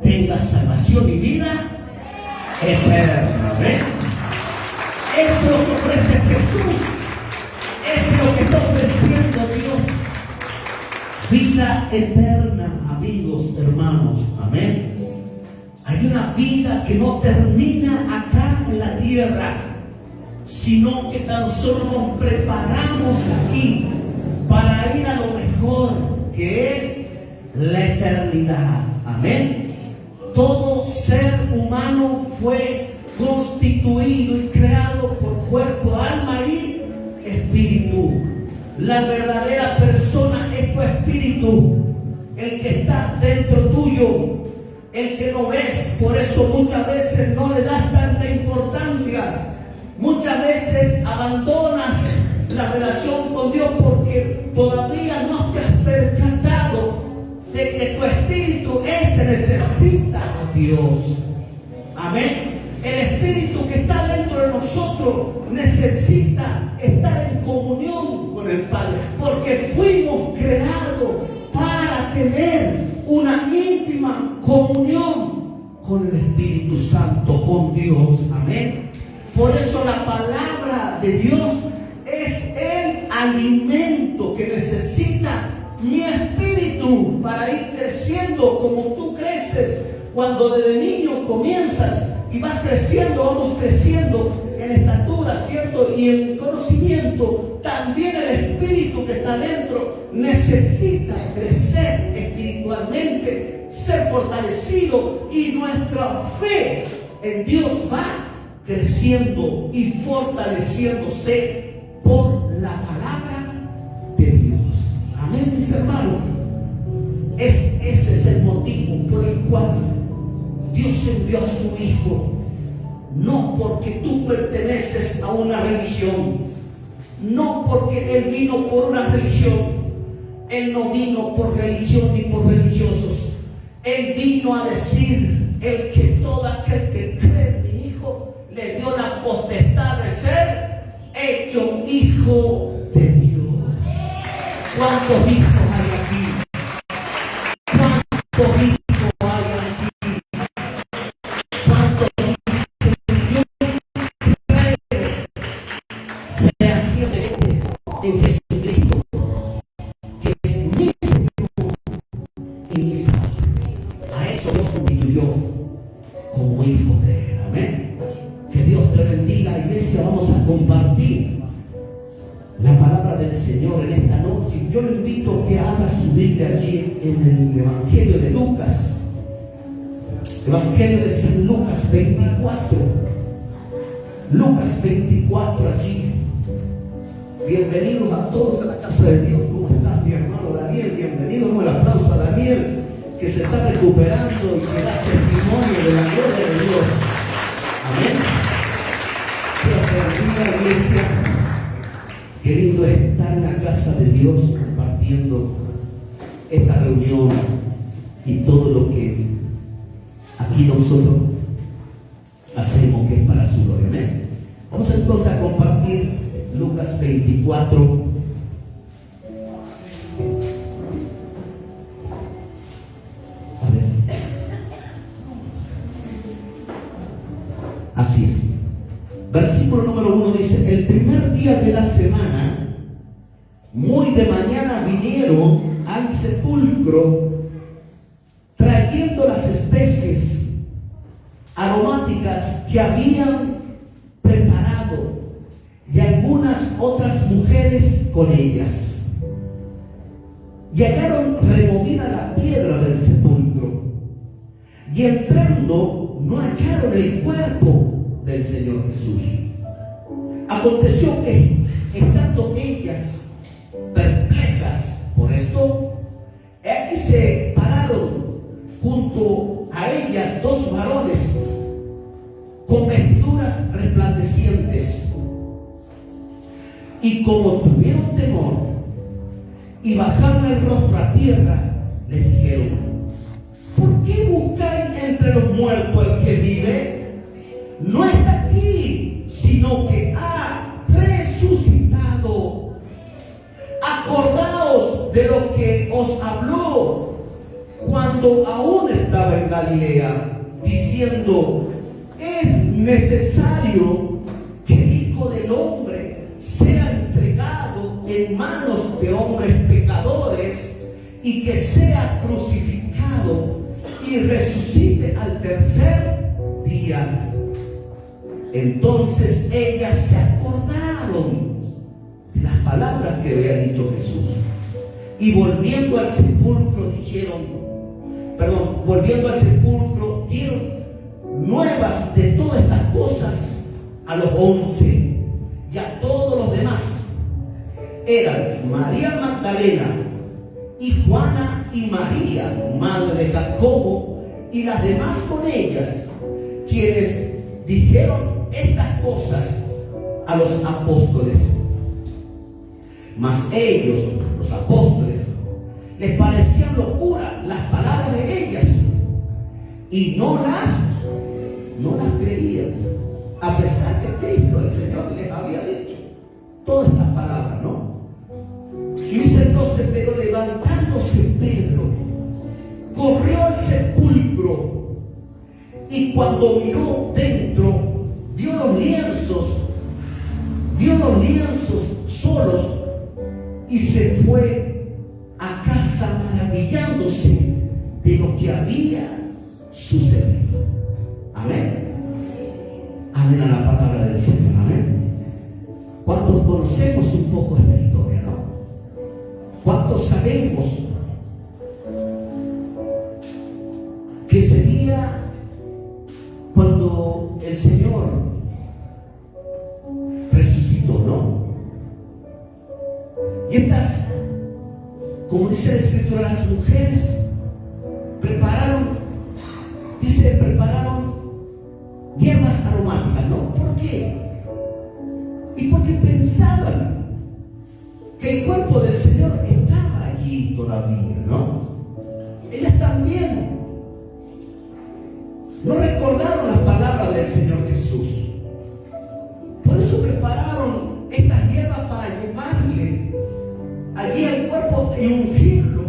tenga salvación y vida eterna. ¿Ven? Eso es lo que ofrece Jesús. Eso es lo que está ofreciendo Dios. Vida eterna, amigos, hermanos. Amén. Hay una vida que no termina acá en la tierra, sino que tan solo nos preparamos aquí para ir a lo mejor, que es la eternidad. Amén. Todo ser humano fue constituido y creado por cuerpo, alma y espíritu. La verdadera persona es tu espíritu, el que está dentro tuyo, el que no ves. Por eso muchas veces no le das tanta importancia. Muchas veces abandonas la relación con Dios porque todavía no te has percatado de que tu espíritu ese necesita a Dios. Amén. El espíritu que está dentro de nosotros necesita estar en comunión con el Padre, porque fuimos creados para tener una íntima comunión con el Espíritu Santo, con Dios. Amén. Por eso la palabra de Dios es el alimento que necesita mi espíritu para ir creciendo como tú creces. Cuando desde niño comienzas y vas creciendo, vamos creciendo en estatura, ¿cierto? Y en conocimiento. También el espíritu que está dentro necesita crecer espiritualmente, ser fortalecido, y nuestra fe en Dios va creciendo y fortaleciéndose por la palabra de Dios. Amén, mis hermanos. Ese es el motivo por el cual Dios envió a su Hijo. No porque tú perteneces a una religión, no porque Él vino por una religión. Él no vino por religión ni por religiosos. Él vino a decir: el que todo aquel que cree en mi Hijo, le dio la potestad de ser hecho hijo de Dios. ¿Cuántos hijos hay aquí? ¿Cuántos hijos hay aquí? ¿Cuántos hijos Dios cree fehacientemente en Jesucristo, que es mi Señor y mi Salvador? A eso Dios constituyó como hijo de Él. Amén. Que Dios te bendiga, iglesia. Vamos a compartir la palabra del Señor en esta noche. Yo le invito a que abra su Biblia allí en el Evangelio de Lucas. Evangelio de San Lucas 24. Lucas 24 allí. Bienvenidos a todos a la casa de Dios. ¿Cómo estás, mi hermano Daniel? Bienvenido. Un aplauso a Daniel, que se está recuperando y que da testimonio de la gloria de Dios. Amén. Dios bendiga, iglesia. Qué lindo es estar en la casa de Dios compartiendo esta reunión y todo lo que aquí nosotros hacemos, que es para su gloria. Amén. Vamos entonces a compartir Lucas 24. Así es. Versículo número 1 dice: el primer día de la semana, muy de mañana, vinieron al sepulcro trayendo las especies aromáticas que habían preparado, y algunas otras mujeres con ellas. Y hallaron removida la piedra del sepulcro, y entrando no hallaron el cuerpo del Señor Jesús. Aconteció que, estando ellas perplejas por esto, aquí se pararon junto a ellas dos varones con vestiduras resplandecientes, y como tuvieron temor y bajaron el rostro a tierra, les dijeron: ¿por qué buscáis entre los muertos el que vive? No está aquí, sino que ha resucitado. Acordaos de lo que os habló cuando aún estaba en Galilea, diciendo: es necesario que el Hijo del Hombre sea entregado en manos de hombres pecadores y que sea crucificado y resucite al tercer día. Entonces ellas se acordaron de las palabras que había dicho Jesús, y volviendo al sepulcro dieron nuevas de todas estas cosas a los 11 y a todos los demás. Eran María Magdalena y Juana y María, madre de Jacobo, y las demás con ellas, quienes dijeron estas cosas a los apóstoles. Mas ellos, los apóstoles, les parecían locura las palabras de ellas y no las creían, a pesar que Cristo, el Señor, les había dicho todas estas palabras, ¿no? Y dice entonces: pero levantándose Pedro, corrió al sepulcro, y cuando miró dentro, vio los lienzos solos, y se fue a casa maravillándose de lo que había sucedido. Amén. Amén a la palabra del Señor. Amén. ¿Cuántos conocemos un poco esta historia, no? ¿Cuántos sabemos que ese día, cuando el Señor resucitó, ¿no? Y estas, como dice la Escritura, las mujeres prepararon hierbas aromáticas, ¿no? ¿Por qué? Y porque pensaban que el cuerpo del Señor estaba allí todavía, ¿no? Ellas también no recordaron las palabras del Señor Jesús. Por eso prepararon estas hierbas para llevarle allí al cuerpo y ungirlo,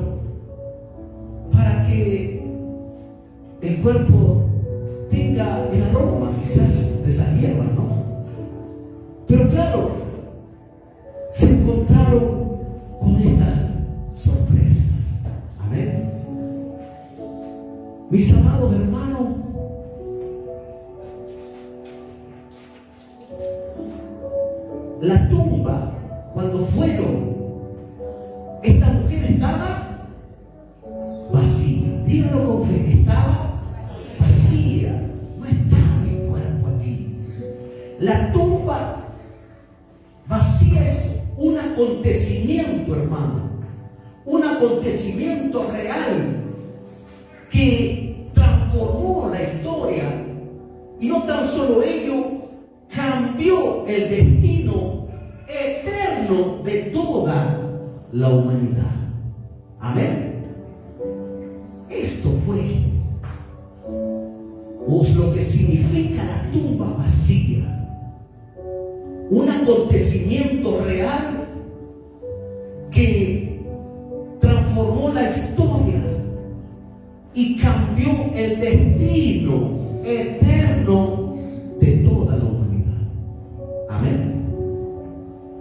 para que el cuerpo tenga el aroma quizás de esas hierbas, ¿no? Pero claro, se encontraron con estas sorpresas. Amén. Mis amados hermanos, la tumba, cuando fueron, esta mujer estaba vacía. Díganlo con fe: estaba vacía. No estaba el cuerpo allí. La tumba vacía es un acontecimiento, hermano. Un acontecimiento real que transformó la historia. Y no tan solo ello, cambió el destino eterno de toda la humanidad. Amén. Esto fue lo que significa la tumba vacía. Un acontecimiento real que transformó la historia y cambió el destino eterno de toda la humanidad. Amén.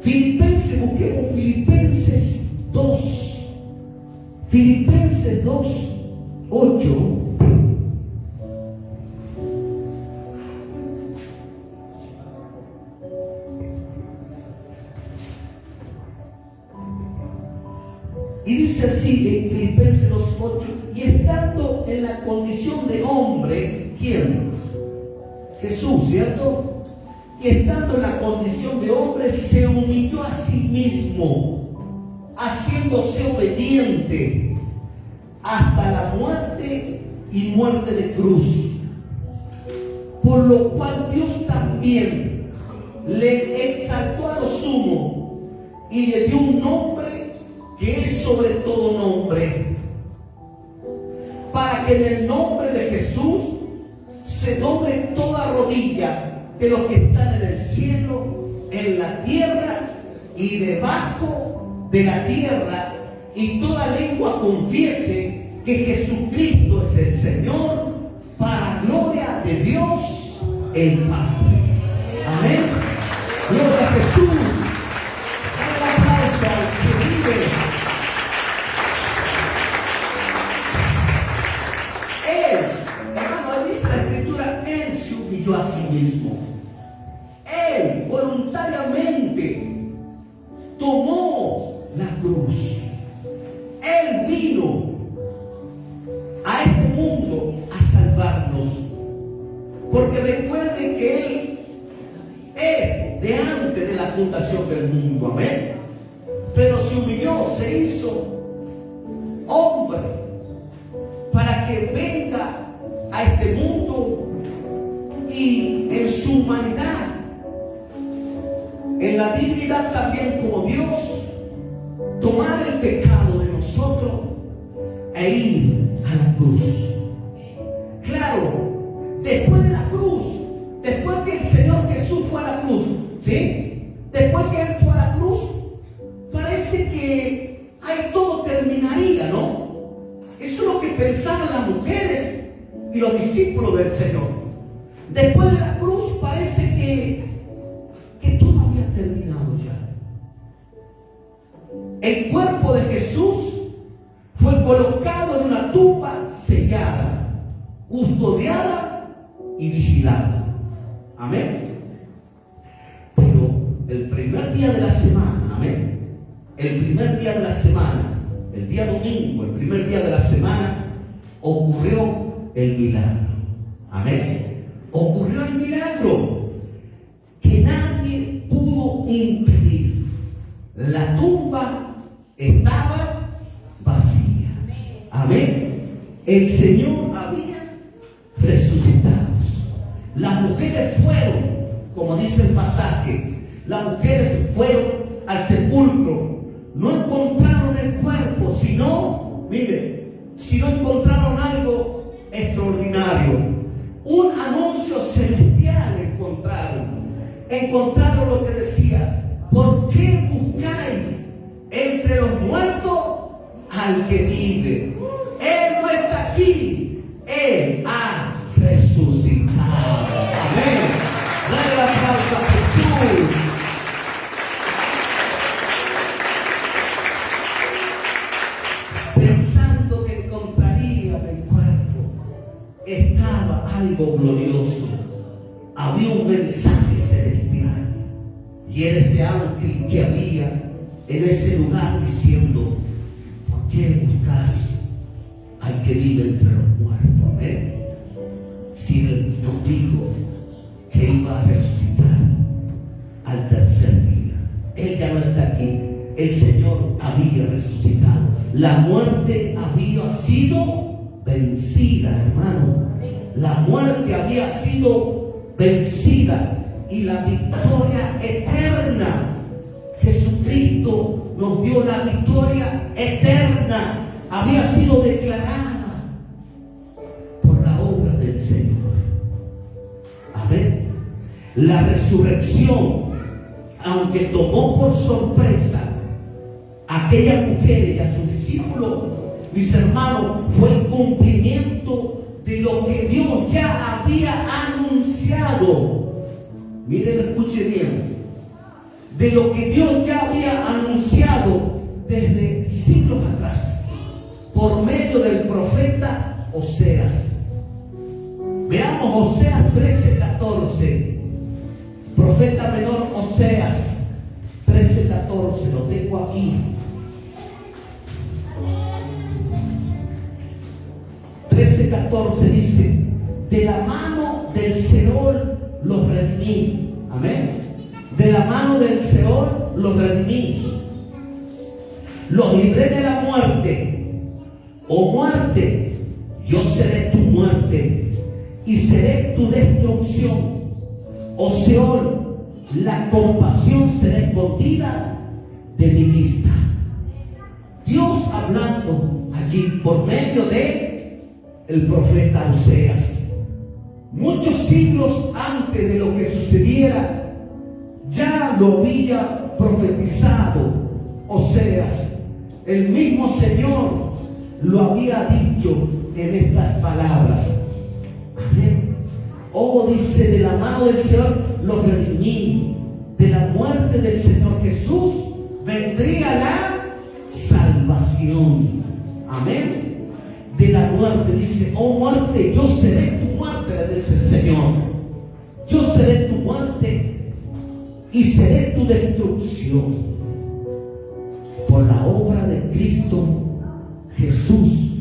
Filipenses, busquemos Filipenses 2. Filipenses 2, 8. Y dice así en Filipenses 2:8: y estando en la condición de hombre, ¿quién? Jesús, ¿cierto? Y estando en la condición de hombre, se humilló a sí mismo, haciéndose obediente hasta la muerte y muerte de cruz. Por lo cual Dios también le exaltó a lo sumo y le dio un nombre que es sobre todo nombre, para que en el nombre de Jesús se doble toda rodilla de los que están en el cielo, en la tierra y debajo de la tierra, y toda lengua confiese que Jesucristo es el Señor, el Padre. Amén. Gloria a Jesús. Dale el aplauso al que vive. Él, hermano, dice la Escritura, Él se humilló a sí mismo. Él voluntariamente tomó la cruz. Él vino a este mundo a salvarnos. Porque recuerden que Él es de antes de la fundación del mundo. Amén. Pero se humilló, se hizo hombre para que venga a este mundo y en su humanidad, en la divinidad también como Dios, tomar el pecado de nosotros e ir a la cruz. Claro, después de la cruz, después que el Señor Jesús fue a la cruz, ¿sí? Después que Él fue a la cruz, parece que ahí todo terminaría, ¿no? Eso es lo que pensaban las mujeres y los discípulos del Señor. Después de la cruz parece que todo había terminado ya. El cuerpo de Jesús fue colocado en una tumba sellada, custodiada y vigilada. Amén. Pero el primer día de la semana, amén, el primer día de la semana, el día domingo, el primer día de la semana, ocurrió el milagro. Amén. Ocurrió el milagro que nadie pudo impedir. La tumba estaba vacía. Amén. El Señor había resucitado. Las mujeres fueron, como dice el pasaje, las mujeres fueron al sepulcro. No encontraron el cuerpo, sino encontraron algo extraordinario. Un anuncio celestial encontraron. Encontraron lo que decía: ¿por qué buscáis entre los muertos al que vive? Él no está aquí, Él ha resucitado. Amén. Dale la aplauso a Jesús. Pensando que encontraría el cuerpo, estaba algo glorioso. Había un mensaje celestial. Y era ese ángel que había en ese lugar diciendo: ¿por qué buscas al que vive entre los muertos? Amén. Si Él nos dijo que iba a resucitar al tercer día. Él ya no está aquí. El Señor había resucitado. La muerte había sido vencida, hermano. La muerte había sido vencida. Y la victoria eterna. Jesucristo nos dio la victoria eterna. Había sido declarada por la obra del Señor. Amén. La resurrección, aunque tomó por sorpresa a aquellas mujeres y a sus discípulos, mis hermanos, fue el cumplimiento de lo que Dios ya había anunciado. Miren, escuche bien. De lo que Dios ya había anunciado desde siglos atrás, por medio del profeta Oseas. Veamos Oseas 13:14. Profeta menor Oseas 13:14. Lo tengo aquí. 13:14 dice: de la mano del Seol los redimí. Amén. De la mano del Seol los redimí. Los libré de la muerte. Oh muerte, yo seré tu muerte y seré tu destrucción. Oh Seol, la compasión será escondida de mi vista. Dios hablando allí por medio de el profeta Oseas. Muchos siglos antes de lo que sucediera, ya lo había profetizado Oseas. El mismo Señor lo había dicho en estas palabras. Amén. Oh, dice, de la mano del Señor lo redimí. De la muerte del Señor Jesús vendría la salvación. Amén. De la muerte, dice, oh muerte, yo seré tu muerte, dice el Señor. Yo seré tu muerte y seré tu destrucción. Por la obra de Cristo Jesús,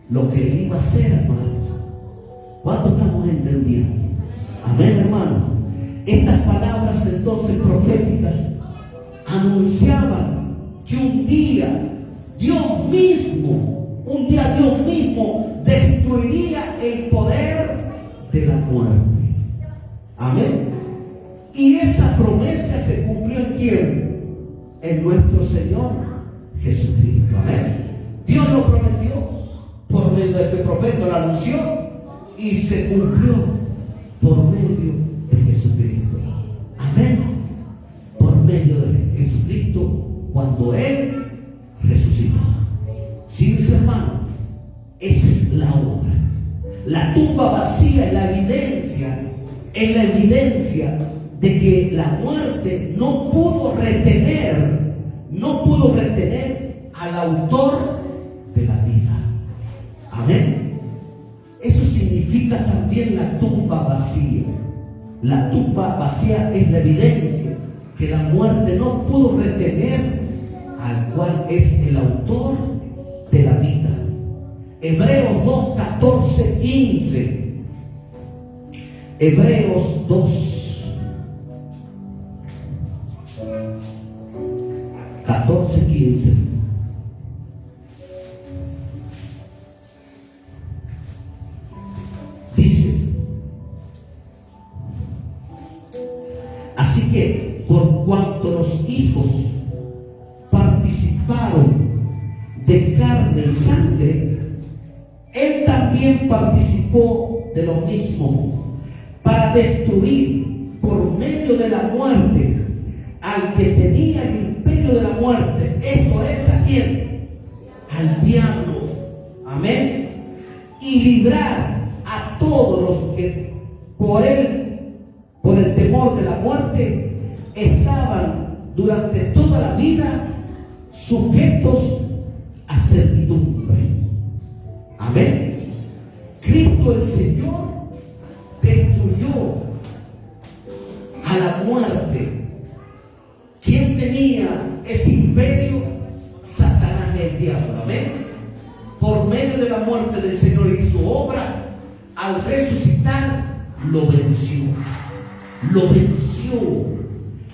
lo que Él iba a hacer, hermanos. ¿Cuánto estamos entendiendo? Amén, hermano. Estas palabras entonces proféticas anunciaban que un día Dios mismo destruiría el poder de la muerte. Amén. Y esa promesa se cumplió ¿en quién? En nuestro Señor Jesucristo. Amén. Dios lo prometió por medio de este profeta, lo anunció y se cumplió por medio de Jesucristo. Amén. Por medio de Jesucristo cuando Él resucitó. Sí, mis hermanos, esa es la obra. La tumba vacía es la evidencia de que la muerte no pudo retener al autor de la vida. Amén. Eso significa también la tumba vacía. La tumba vacía es la evidencia que la muerte no pudo retener al cual es el autor de la vida. Hebreos 2, 14, 15. Hebreos 2, 14, 15. Dice, así que por cuanto los hijos participaron de carne y sangre, Él también participó de lo mismo, para destruir por medio de la muerte al que tenía el imperio de la muerte. Esto es ¿a quién? Al diablo. Amén. Y librar a todos los que por el temor de la muerte, estaban durante toda la vida sujetos a servidumbre. Amén. Cristo el Señor destruyó a la muerte. ¿Quién tenía ese imperio? Satanás, el diablo. Amén. Por medio de la muerte del Señor y su obra, al resucitar, lo venció. Lo venció.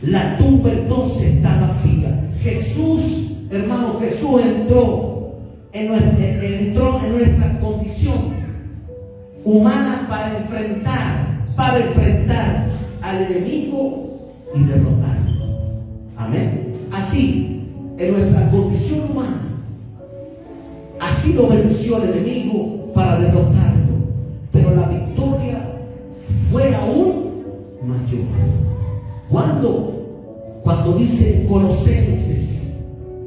La tumba entonces está vacía. Jesús, hermano, Jesús entró en nuestra condición humana para enfrentar al enemigo y derrotarlo. Amén. Así, en nuestra condición humana, así lo venció el enemigo para derrotarlo. Pero la victoria fue aún mayor. Cuando dice Colosenses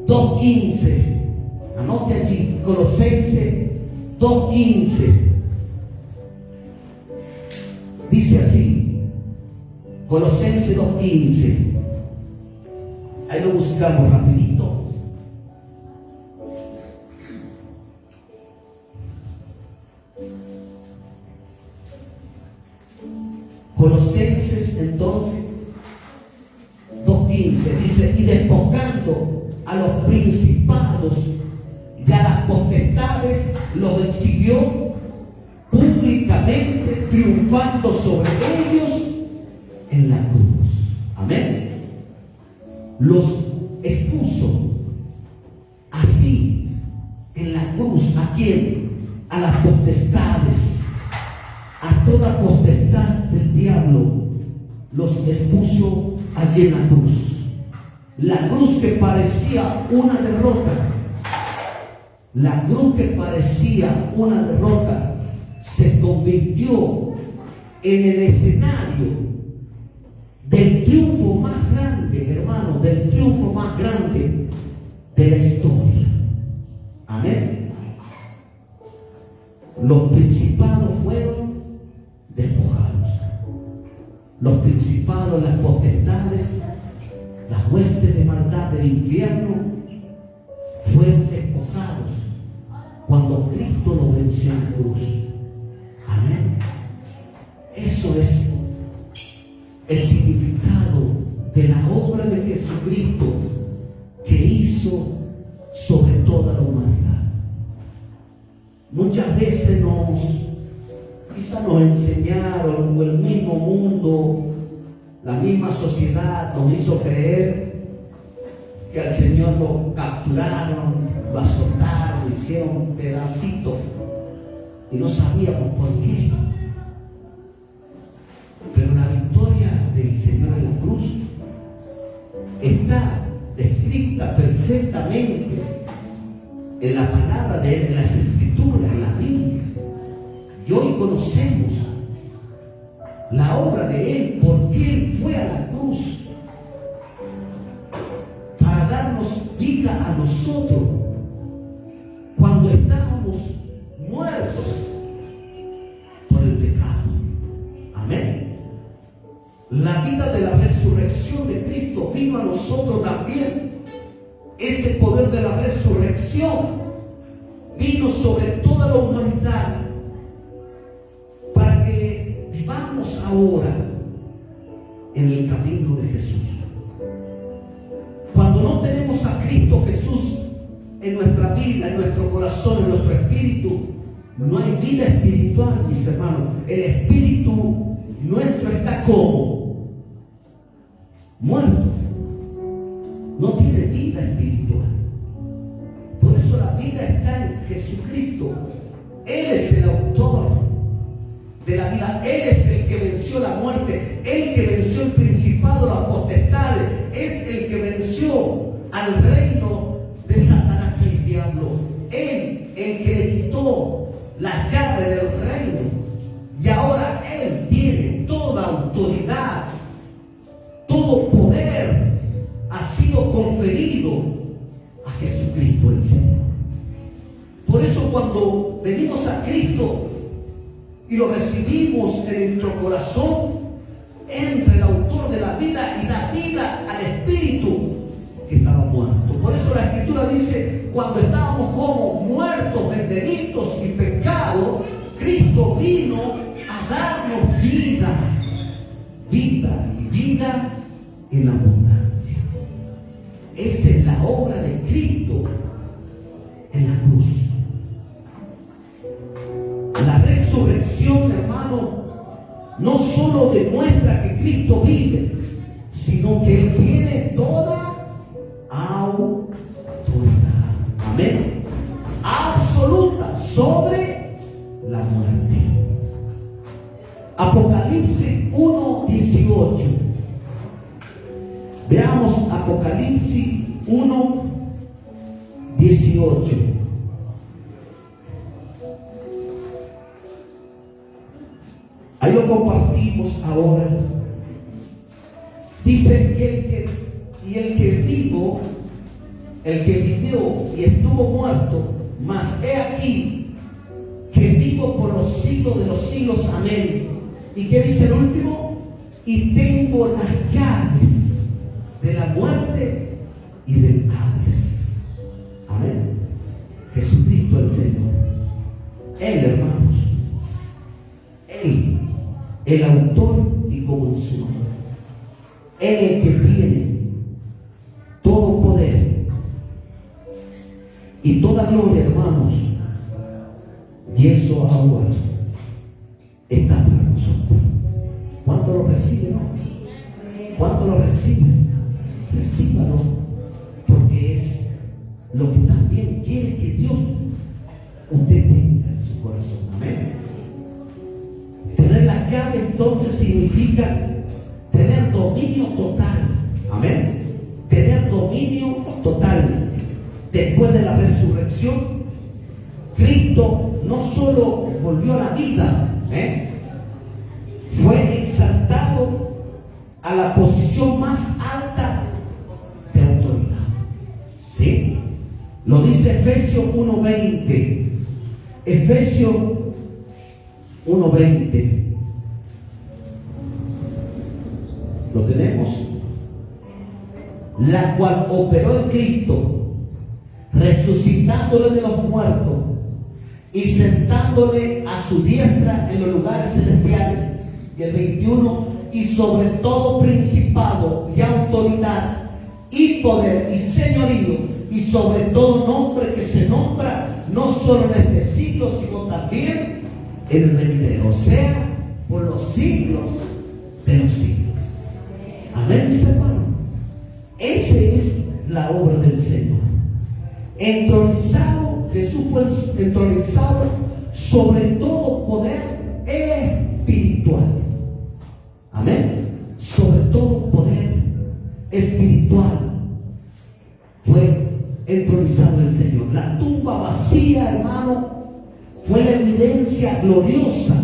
2:15, anote allí, Colosenses 2:15, dice así, Colosenses 2:15, ahí lo buscamos rapidito. Colosenses entonces 2:15 dice, y despojando a los principados y a las potestades, los exhibió públicamente, triunfando sobre ellos en la cruz. Amén. Los expuso así en la cruz. ¿A quién? A las potestades, a toda potestad del diablo, los expuso allí en la cruz. La cruz que parecía una derrota, se convirtió en el escenario del triunfo más grande, hermano, del triunfo más grande de la historia. Amén. Los principados fueron despojados. los principados, las potestades, las huestes de maldad del infierno fueron despojados cuando Cristo lo venció en la cruz. Amén. Eso es el significado de la obra de Jesucristo que hizo sobre toda la humanidad. Muchas veces quizás nos enseñaron, o el mismo mundo, la misma sociedad nos hizo creer que al Señor lo capturaron, lo azotaron, lo hicieron pedacitos y no sabíamos por qué. Pero la victoria del Señor en la cruz está descrita perfectamente en la palabra de Él, en las Escrituras, en la Biblia. Y hoy conocemos la obra de Él, porque Él fue a la cruz para darnos vida a nosotros cuando estábamos muertos por el pecado. Amén. La vida de la resurrección de Cristo vino a nosotros también. Ese poder de la resurrección vino sobre toda la humanidad para que vivamos ahora en el camino de Jesús. Cuando no tenemos a Cristo Jesús en nuestra vida, en nuestro corazón, en nuestro espíritu, no hay vida espiritual, mis hermanos. El espíritu nuestro está como muerto. No tiene vida espiritual. Por eso la vida está en Jesucristo. Él es el autor de la vida. Él es el que venció la muerte. El que venció el principado, las potestades. Es el que venció al reino de Satanás, el diablo. Él, el que le quitó las llaves del reino. Y ahora Él tiene toda autoridad, todo poder ha sido conferido a Jesucristo el Señor. Por eso cuando venimos a Cristo y lo recibimos en nuestro corazón, entra el autor de la vida y da vida al espíritu que estaba muerto. Por eso la Escritura dice, cuando estábamos como muertos en delitos y pecados, Cristo vino a darnos vida, vida y vida en abundancia. Esa es la obra de Cristo en la cruz. La resurrección, hermano, no solo demuestra que Cristo vive, sino que Él tiene toda autoridad. Amén. Absoluta sobre la muerte. Apocalipsis 1:18. Veamos Apocalipsis 1:18. Ahí lo compartimos ahora. Dice el que vivo, el que vivió y estuvo muerto, mas he aquí que vivo por los siglos de los siglos. Amén. ¿Y qué dice el último? Y tengo las llaves de la muerte y del Hades. Amén. Jesucristo el Señor. Él, hermanos. Él, el autor y consumador. Él el que tiene todo poder y toda gloria, hermanos. Y eso ahora está para nosotros. ¿Cuánto lo reciben? ¿Cuánto lo reciben? Recíbalo, porque es lo que también quiere que Dios usted tenga en su corazón. Amén. Tener las llaves entonces significa tener dominio total. Amén. Tener dominio total. Después de la resurrección, Cristo no solo volvió a la vida, fue exaltado a la posición más alta de autoridad. ¿Sí? Lo dice Efesios 1:20. Efesios 1:20. Lo tenemos. La cual operó en Cristo, resucitándole de los muertos y sentándole a su diestra en los lugares celestiales. Y el 21, y sobre todo principado y autoridad y poder y señorío, y sobre todo nombre que se nombra no solo en este siglo, sino también en el venidero, o sea, por los siglos de los siglos. Amén, mis hermanos. Esa es la obra del Señor. Entronizado, Jesús fue entronizado sobre todo poder espiritual. Amén. Sobre todo poder espiritual fue entronizado el Señor. La tumba vacía, hermano, fue la evidencia gloriosa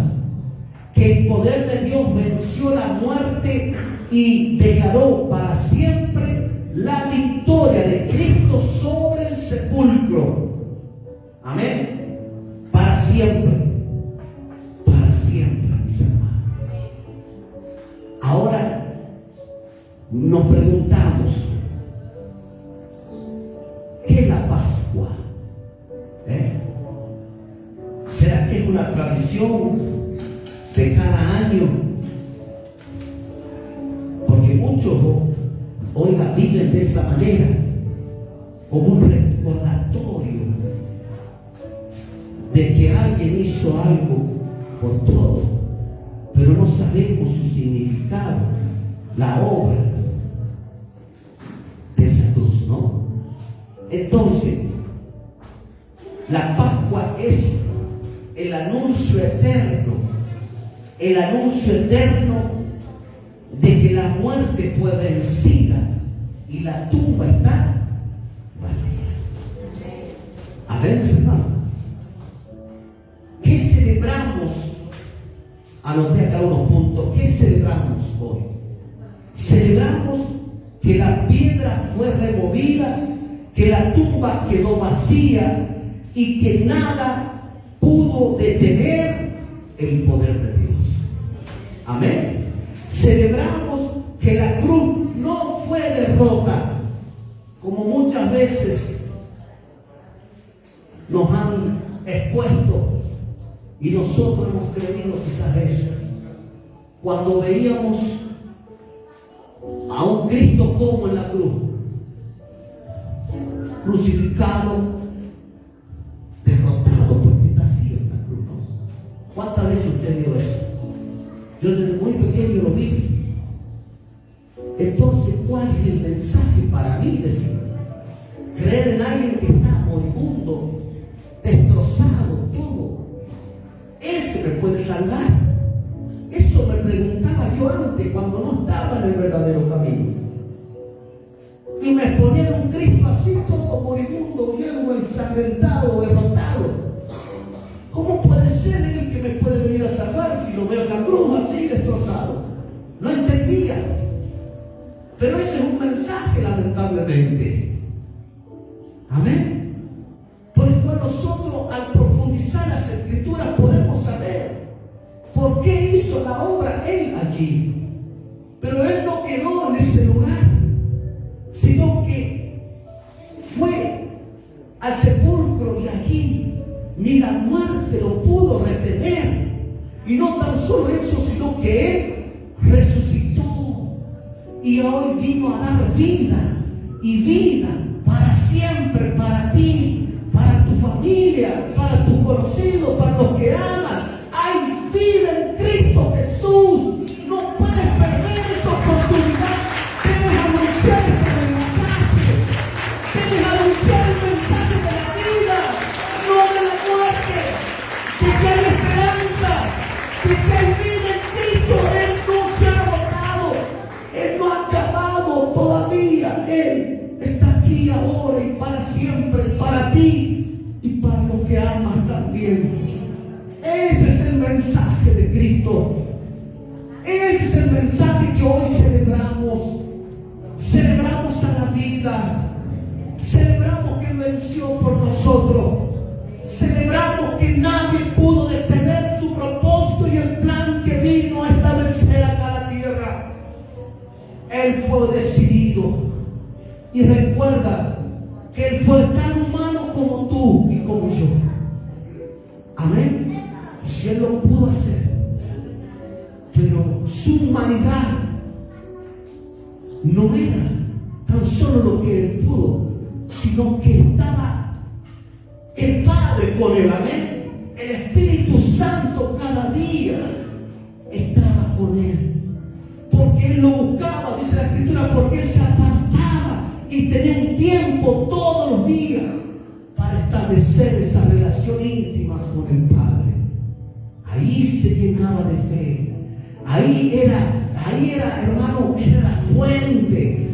que el poder de Dios venció la muerte y declaró para siempre la victoria de Cristo sobre el sepulcro. Amén. Para siempre. Para siempre, mis hermanos. Ahora nos preguntamos, ¿qué es la Pascua? ¿Será que es una tradición de cada año? Porque muchos hoy la viven de esa manera, como un recordatorio de que alguien hizo algo por todo, pero no sabemos su significado, la obra de esa cruz, ¿no? Entonces, la Pascua es el anuncio eterno de que la muerte fue vencida y la tumba está vacía. Amén, hermano. ¿Qué celebramos? Anoté acá unos puntos. ¿Qué celebramos hoy? Celebramos que la piedra fue removida, que la tumba quedó vacía y que nada pudo detener el poder de Dios. Amén. Celebramos que la cruz no fue derrota, como muchas veces nos han expuesto y nosotros hemos creído quizás eso. Cuando veíamos a un Cristo como en la cruz, crucificado, derrotado, porque está así en la cruz, ¿no? ¿Cuántas veces usted vio eso? Yo desde muy pequeño lo vi. Entonces, ¿cuál es el mensaje para mí? Decir, creer en alguien que está moribundo, destrozado, todo. Ese me puede salvar. Eso me preguntaba yo antes, cuando no estaba en el verdadero camino. Y me ponían un Cristo así, todo moribundo, lleno, ensangrentado, derrotado. ¿Cómo puede ser él que me puede venir a salvar si lo veo en la cruz así, destrozado? No entendía. Pero ese es un mensaje, lamentablemente. Amén. Por el cual nosotros, al profundizar las Escrituras, podemos saber por qué hizo la obra él allí. Pero él no quedó en ese lugar, sino que fue al sepulcro y allí ni la muerte lo pudo retener. Y no tan solo eso, sino que él resucitó. Y hoy vino a dar vida, y vida para siempre, para ti, para tu familia, para tus conocidos, para los que aman. Hay vida en Cristo Jesús. No puedes perder esta oportunidad. Debes anunciar este mensaje. Debes anunciar el mensaje de la vida, no de la muerte. De que hay esperanza, de que hay vida en Cristo. Él no se ha agotado. Él no ha acabado todavía. Él está aquí ahora y para siempre, para ti y para los que amas también. Ese es el mensaje de Cristo. Ese es el mensaje que hoy celebramos. Celebramos a la vida. Celebramos que Él venció por nosotros. Celebramos que nadie pudo detener su propósito y el plan que vino a establecer acá en la tierra. Él fue decidido. Y recuerda que Él fue tan humano como tú y como yo. Amén. Si Él lo pudo hacer, pero su humanidad no era tan solo lo que Él pudo, sino que estaba el Padre con Él. Amén. El Espíritu Santo cada día estaba con Él, porque Él lo buscaba, dice la Escritura, porque Él se apartaba y tenía un tiempo todos los días para establecer esa relación íntima con el Padre. Ahí se llenaba de fe. Ahí era, hermano, era la fuente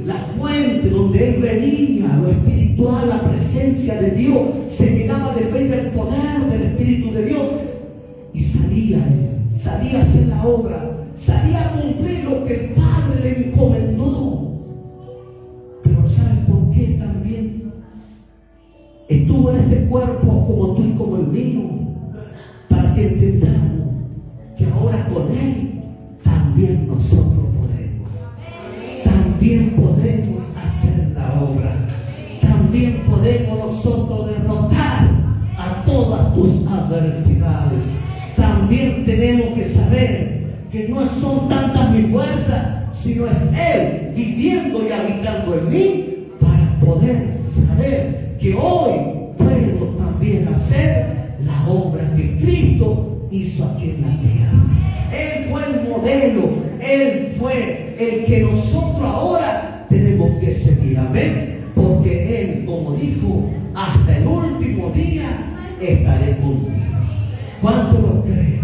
donde Él venía, lo espiritual, la presencia de Dios, se llenaba de fe del poder del Espíritu de Dios y salía a hacer la obra, salía a cumplir lo que el Padre le encomendó. Pero ¿sabes por qué también estuvo en este cuerpo como tú y como el mío? Para que entendamos que ahora con Él también nosotros podemos. También podemos hacer la obra. También podemos nosotros derrotar a todas tus adversidades. También tenemos que saber que no son tantas mis fuerzas, sino es Él viviendo y habitando en mí para poder saber que hoy puedo también hacer la obra que Cristo hizo aquí en la tierra. Él fue el modelo, Él fue el que nosotros ahora tenemos que seguir. Amén. Porque Él, como dijo, hasta el último día estaré contigo. ¿Cuánto lo creen?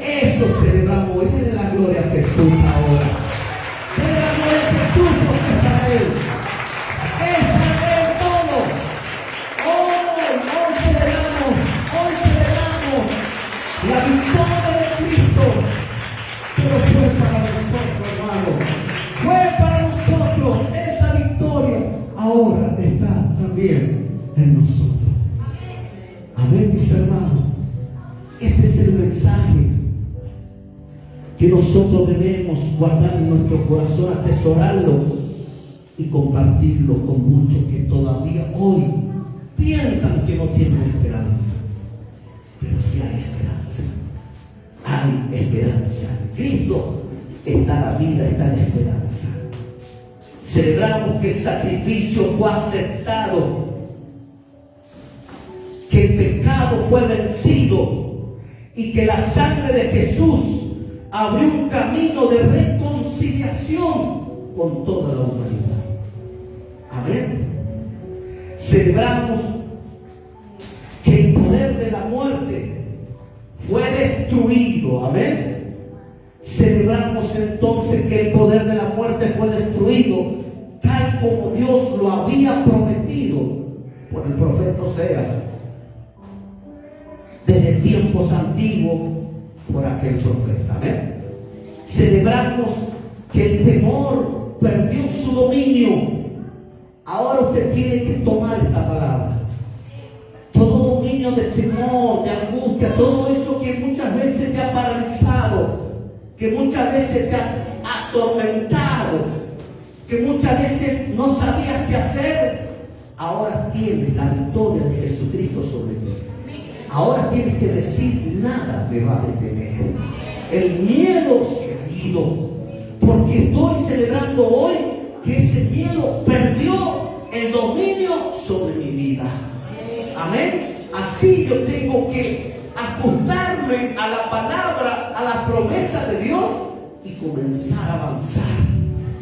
Eso celebramos hoy. Denle la gloria a Jesús ahora. Denle la gloria a Jesús porque es para Él. Es para Él todo. Hoy celebramos la victoria de Cristo. Pero fue para nosotros, hermano. Fue para nosotros. Esa victoria ahora está también en nosotros. Amén, mis hermanos. Este es el mensaje que nosotros debemos guardar en nuestro corazón, atesorarlo y compartirlo con muchos que todavía hoy piensan que no tienen esperanza. Pero sí hay esperanza. Hay esperanza. En Cristo está la vida, está la esperanza. Celebramos que el sacrificio fue aceptado, que el pecado fue vencido y que la sangre de Jesús abrió un camino de reconciliación con toda la humanidad. Amén. Celebramos que el poder de la muerte fue destruido. Amén. Celebramos entonces que el poder de la muerte fue destruido, tal como Dios lo había prometido por el profeta Oseas desde tiempos antiguos por aquel profeta. Amén. Celebramos que el temor perdió su dominio. Ahora usted tiene que tomar esta palabra. Todo dominio de temor, de angustia, todo eso que muchas veces te ha paralizado, que muchas veces te ha atormentado, que muchas veces no sabías qué hacer, ahora tienes la victoria de Jesucristo sobre ti. Ahora tienes que decir, nada me va a detener. El miedo se ha ido, porque estoy celebrando hoy que ese miedo perdió el dominio sobre mi vida. Amén. Así yo tengo que ajustarme a la palabra, a la promesa de Dios y comenzar a avanzar.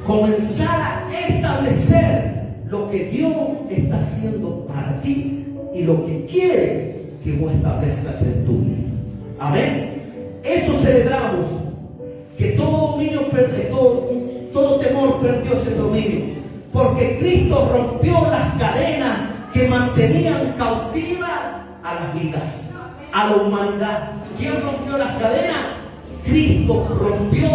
Comenzar a establecer lo que Dios está haciendo para ti y lo que quiere que vos establezcas en tu vida. Amén. Eso celebramos, que todo dominio, todo temor perdió ese dominio, porque Cristo rompió las cadenas que mantenían cautiva a las vidas, a la humanidad. ¿Quién rompió las cadenas? Cristo rompió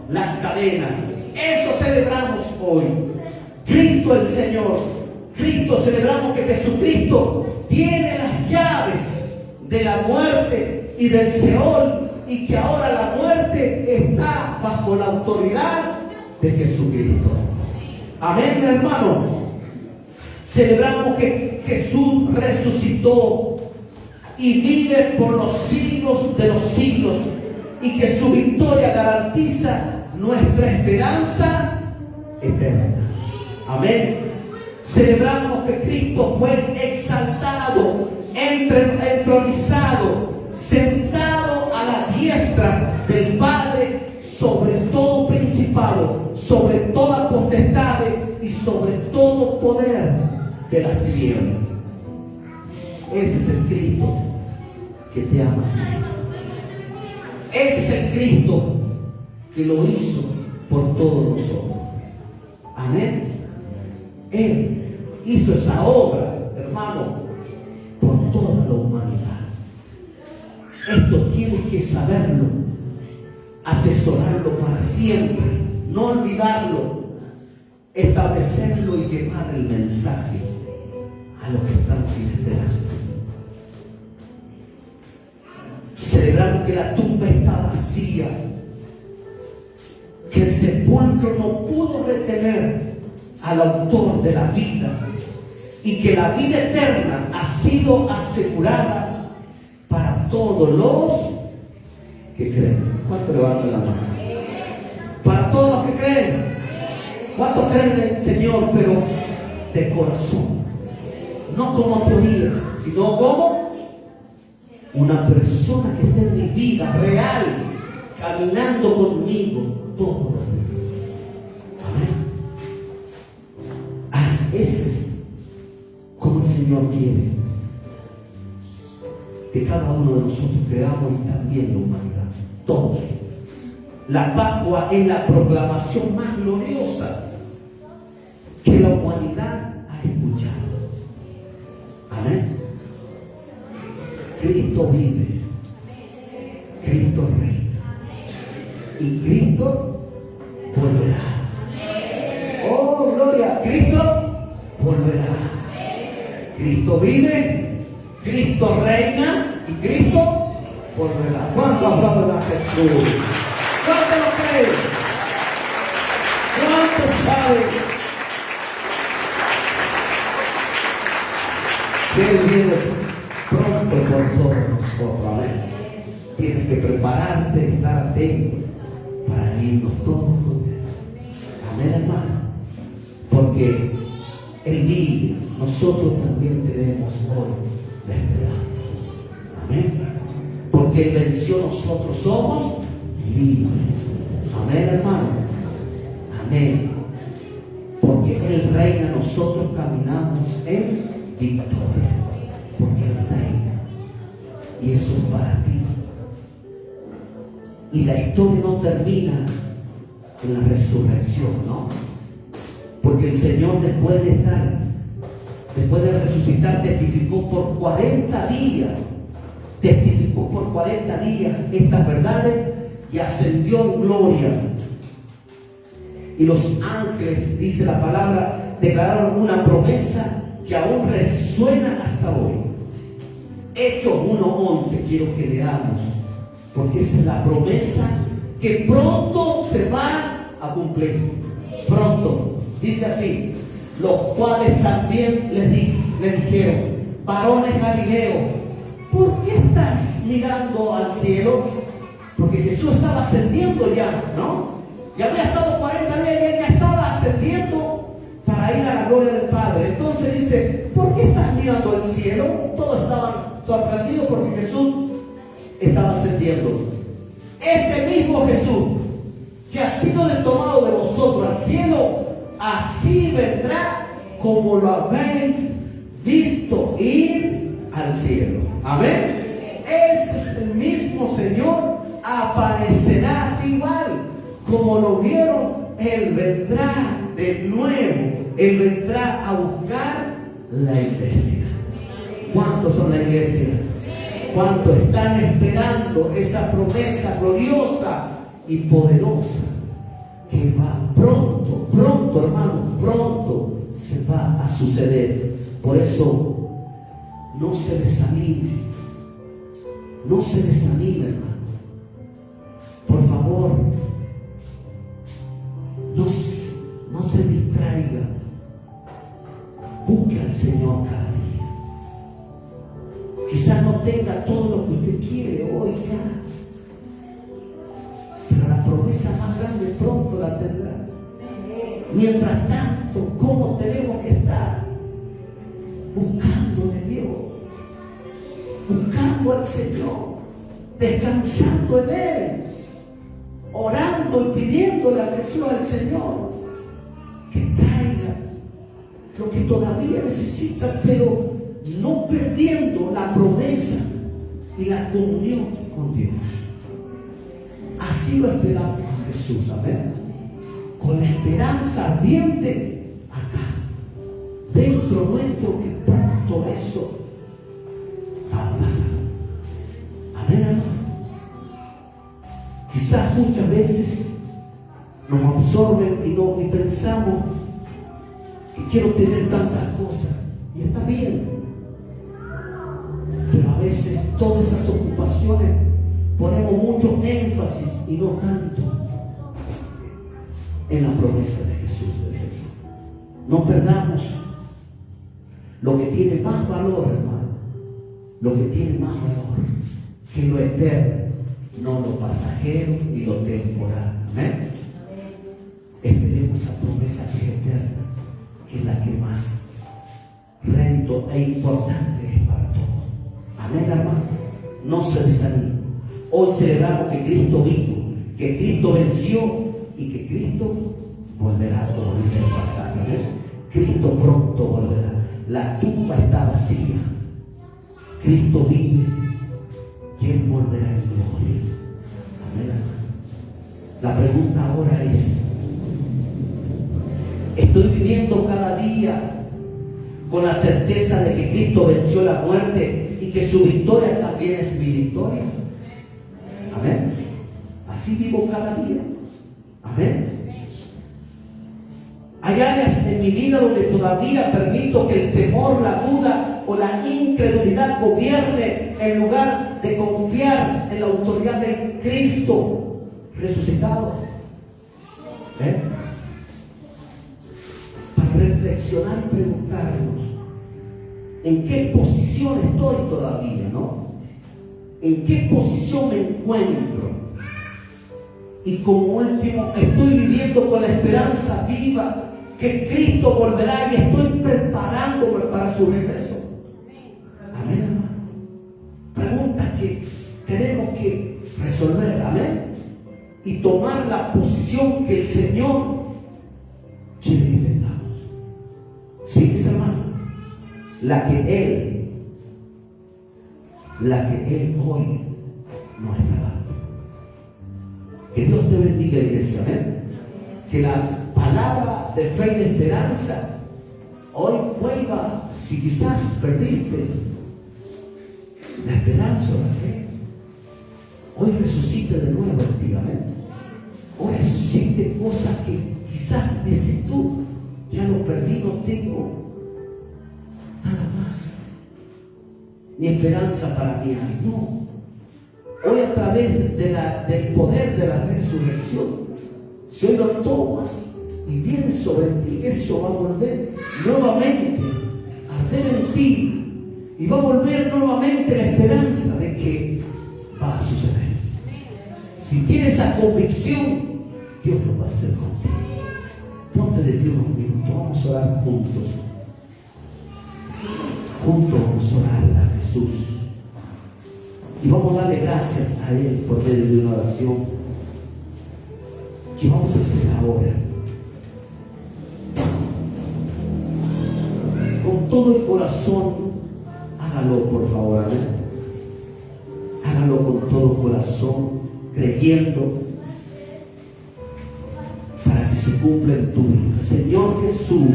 las cadenas. Eso celebramos hoy. Cristo el Señor. Cristo, celebramos que Jesucristo tiene las llaves de la muerte y del Seol, y que ahora la muerte está bajo la autoridad de Jesucristo. Amén, hermano. Celebramos que Jesús resucitó y vive por los siglos de los siglos, y que su victoria garantiza nuestra esperanza eterna. Amén. Celebramos que Cristo fue exaltado, entronizado, sentado a la diestra del Padre, sobre todo principado, sobre toda potestad y sobre todo poder de las tinieblas. Ese es el Cristo que te ama. Ese es el Cristo que lo hizo por todos nosotros. Amén. Él hizo esa obra, hermano, por toda la humanidad. Esto tienes que saberlo, atesorarlo para siempre, no olvidarlo, establecerlo y llevar el mensaje a los que están sin esperanza. Celebramos que la tumba está vacía, que el sepulcro no pudo retener al autor de la vida, y que la vida eterna ha sido asegurada para todos los que creen. ¿Cuántos levantan la mano? Para todos los que creen. ¿Cuántos creen en el Señor, pero de corazón? No como teoría, sino como una persona que esté en mi vida real, caminando conmigo todos los días. Amén. Ese es como el Señor quiere que cada uno de nosotros creamos, y también la humanidad, todos. La Pascua es la proclamación más gloriosa que la humanidad ha escuchado. Amén. Cristo vive, Cristo reina, y Cristo volverá. Oh, gloria, Cristo volverá. Cristo vive, Cristo reina y Cristo volverá. ¿Cuánto aplaudan a Jesús? ¿Cuánto lo creen? ¿Cuánto saben que Él viene pronto por todos nosotros? Amén. Tienes que prepararte, estar atento para irnos todos con Él. Amén, hermano. Porque Él vive, nosotros también tenemos hoy la esperanza. Amén. Porque Él venció, nosotros somos libres. Amén, hermano. Amén. Porque Él reina, nosotros caminamos en victoria. Porque Él reina. Y eso es para ti. Y la historia no termina en la resurrección, ¿no? Porque el Señor, después de resucitar, testificó por 40 días. Testificó por 40 días estas verdades y ascendió en gloria. Y los ángeles, dice la palabra, declararon una promesa que aún resuena hasta hoy. Hechos 1:11 quiero que leamos, porque esa es la promesa que pronto se va a cumplir. Pronto. Dice así: los cuales también les dijeron, varones galileos, ¿por qué estás mirando al cielo? Porque Jesús estaba ascendiendo ya, ¿no? Ya había estado 40 días y Él ya estaba ascendiendo para ir a la gloria del Padre. Entonces dice, ¿por qué estás mirando al cielo? Todos estaban sorprendidos porque Jesús estaba ascendiendo. Este mismo Jesús que ha sido tomado de vosotros al cielo, así vendrá como lo habéis visto ir al cielo. Amén. Ese es el mismo Señor, aparecerá así igual como lo vieron. Él vendrá de nuevo. Él vendrá a buscar la iglesia. ¿Cuántos son la iglesia? ¿Cuántos están esperando esa promesa gloriosa y poderosa que va pronto, pronto, hermano, pronto se va a suceder? Por eso no se desanime, no se desanime, hermano. Por favor, no se Señor cada día. Quizás no tenga todo lo que usted quiere hoy ya, pero la promesa más grande pronto la tendrá. Mientras tanto, ¿cómo tenemos que estar? Buscando de Dios, buscando al Señor, descansando en Él, orando y pidiéndole a Jesús, al Señor, que traiga lo que todavía necesita, pero no perdiendo la promesa y la comunión con Dios. Así lo esperamos a Jesús, amén. Con la esperanza ardiente acá, dentro nuestro, que pronto eso va a pasar. Amén, hermano. Quizás muchas veces nos absorben y pensamos que quiero tener tantas cosas, y está bien, pero a veces todas esas ocupaciones ponemos mucho énfasis y no tanto en la promesa de Jesús del Señor. No perdamos lo que tiene más valor, hermano, lo que tiene más valor que lo eterno, no lo pasajero y lo temporal. Amén. Esperemos esa promesa que es eterna, que es la que más rento e importante es para todos. Amén, hermano. No se desanime. Hoy celebramos que Cristo vivo, que Cristo venció y que Cristo volverá, como dice el pasaje. ¿Amén? Cristo pronto volverá. La tumba está vacía. Cristo vive y Él volverá en gloria. Amén, hermano. La pregunta ahora es: ¿estoy viviendo cada día con la certeza de que Cristo venció la muerte y que su victoria también es mi victoria? Amén. Así vivo cada día. Amén. Hay áreas en mi vida donde todavía permito que el temor, la duda o la incredulidad gobierne en lugar de confiar en la autoridad de Cristo resucitado. Para reflexionar y preguntarnos en qué posición estoy todavía, ¿no? ¿En qué posición me encuentro? Y como último, estoy viviendo con la esperanza viva que Cristo volverá y estoy preparándome para su regreso. Amén, hermano. Preguntas que tenemos que resolver, amén. Y tomar la posición que el Señor quiere que tengamos. Sí, mis hermanos, la que Él hoy nos está dando. Que Dios te bendiga, iglesia, amén. Que la palabra de fe y de esperanza hoy vuelva, si quizás perdiste la esperanza o la fe, hoy resucite de nuevo en ti, amén. Hoy resucite cosas que quizás dices tú: ya lo perdí, no tengo nada más, ni esperanza para mí. No. Hoy, a través del poder de la resurrección, si hoy lo tomas y viene sobre ti, eso va a volver nuevamente a arder en ti, y va a volver nuevamente la esperanza de que va a suceder. Si tienes esa convicción, Dios lo va a hacer contigo. Ponte de pie unos minutos, vamos a orar juntos. Juntos vamos a orar a Jesús y vamos a darle gracias a Él por medio de una oración que vamos a hacer ahora. Con todo el corazón, hágalo, por favor, amén. Hágalo con todo corazón, creyendo, para que se cumpla en tu vida. Señor Jesús,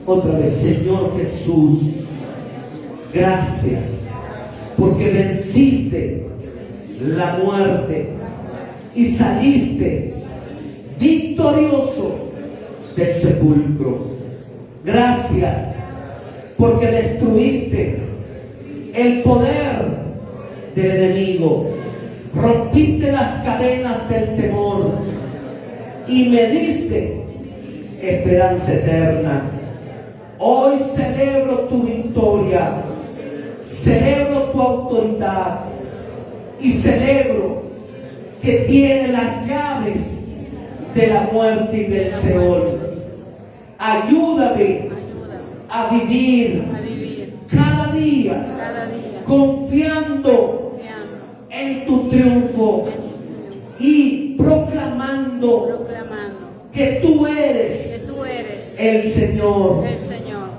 otra vez, Señor Jesús, gracias porque venciste la muerte y saliste victorioso del sepulcro. Gracias porque destruiste el poder del enemigo, rompiste las cadenas del temor y me diste esperanza eterna. Hoy celebro tu victoria, celebro tu autoridad y celebro que tiene las llaves de la muerte y del Seol. Ayúdame a vivir cada día confiando en tu triunfo y proclamando que tú eres el Señor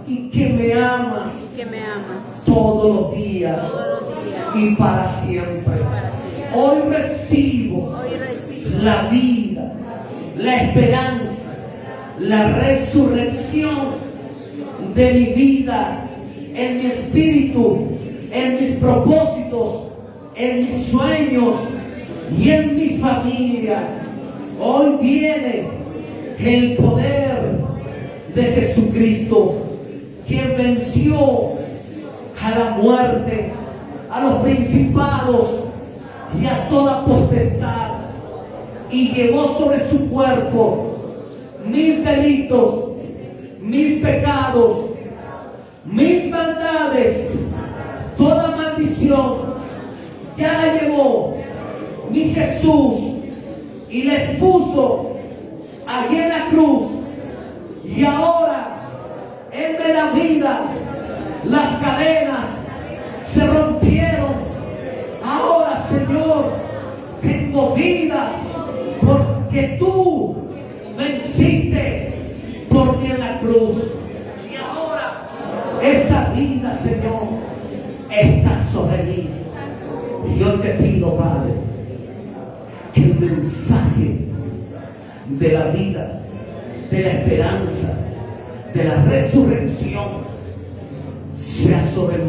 y que me amas todos los días y para siempre. Hoy recibo la vida, la esperanza, la resurrección de mi vida, en mi espíritu, en mis propósitos, en mis sueños y en mi familia. Hoy viene el poder de Jesucristo, quien venció a la muerte, a los principados y a toda potestad, y llevó sobre su cuerpo mis delitos, mis pecados, mis maldades, toda maldición. Ya la llevó mi Jesús y la expuso allí en la cruz, y ahora Él me da vida. Las cadenas se rompieron. Ahora, Señor, tengo vida porque tú venciste por mí en la cruz. Y ahora esa vida, Señor, está sobre mí. Y yo te pido, Padre, que el mensaje de la vida, de la esperanza, de la resurrección sea sobre mí.